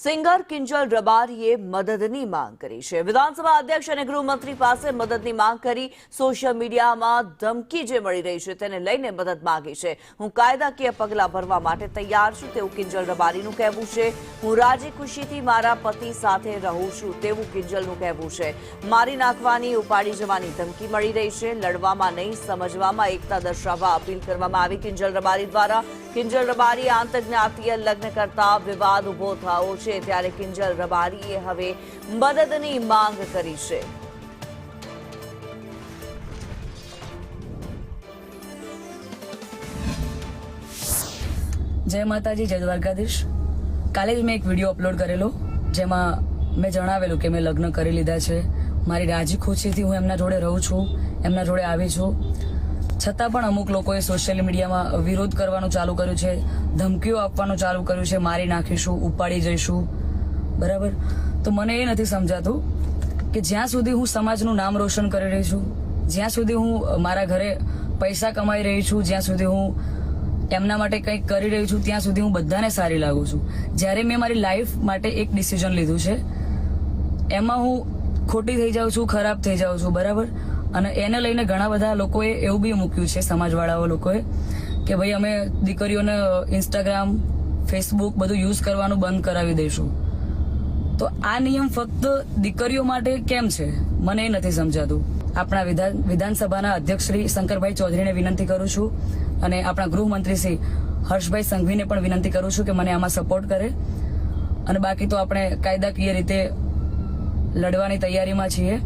Singer Kinjal રબારીએ મદદની માંગ કરી છે। વિધાનસભા અધ્યક્ષ અને ગૃહમંત્રી પાસે મદદની માંગ કરી સોશિયલ મીડિયામાં ધમકી જે મળી રહી છે તેને લઈને મદદ માંગી છે। હું કાયદાકીય પગલાં ભરવા માટે તૈયાર છું તેવું કિંજલ રબારીનું કહેવું છે। હું રાજી ખુશીથી મારા પતિ સાથે રહું છું તેવું કિંજલનું કહેવું છે। મારી નાખવાની ઉપાડી જવાની ધમકી મળી રહી છે। લડવામાં નહીં સમજવામાં એકતા દર્શાવવા અપીલ કરવામાં આવી કિંજલ રબારી દ્વારા। કિંજલ રબારી આંતરજ્ઞાતીય લગ્ન કરતા વિવાદ ઉભો થયો છે ત્યારે કિંજલ રબારીએ હવે મદદની માંગ કરી છે। જય માતાજી, જય દ્વારકાધીશ। કાલે જ મેં એક વિડીયો અપલોડ કરેલો જેમાં મેં જણાવેલું કે મેં લગ્ન કરી લીધા છે। મારી રાજી ખુશીથી હું એમના જોડે રહું છું, એમના જોડે આવી છું। છતાં પણ અમુક લોકોએ સોશિયલ મીડિયામાં વિરોધ કરવાનું ચાલુ કર્યું છે, ધમકીઓ આપવાનું ચાલુ કર્યું છે, મારી નાખીશું, ઉપાડી જઈશું, બરાબર। તો મને એ નથી સમજાતું કે જ્યાં સુધી હું સમાજનું નામ રોશન કરી રહી છું, જ્યાં સુધી હું મારા ઘરે પૈસા કમાઈ રહી છું, જ્યાં સુધી હું એમના માટે કંઈક કરી રહી છું, ત્યાં સુધી હું બધાને સારી લાગુ છું। જ્યારે મેં મારી લાઈફ માટે એક ડિસિઝન લીધું છે એમાં હું ખોટી થઈ જાઉં છું, ખરાબ થઈ જાઉં છું, બરાબર। અને એને લઈને ઘણા બધા લોકોએ એવું બી મૂક્યું છે, સમાજવાળાઓ લોકોએ, કે ભાઈ અમે દીકરીઓને ઇન્સ્ટાગ્રામ, ફેસબુક બધું યુઝ કરવાનું બંધ કરાવી દઈશું। તો આ નિયમ ફક્ત દીકરીઓ માટે કેમ છે મને એ નથી સમજાતું। આપણા વિધાનસભાના અધ્યક્ષ શ્રી શંકરભાઈ ચૌધરીને વિનંતી કરું છું અને આપણા ગૃહમંત્રી શ્રી હર્ષભાઈ સંઘવીને પણ વિનંતી કરું છું કે મને આમાં સપોર્ટ કરે। અને બાકી તો આપણે કાયદાકીય રીતે લડવાની તૈયારીમાં છીએ।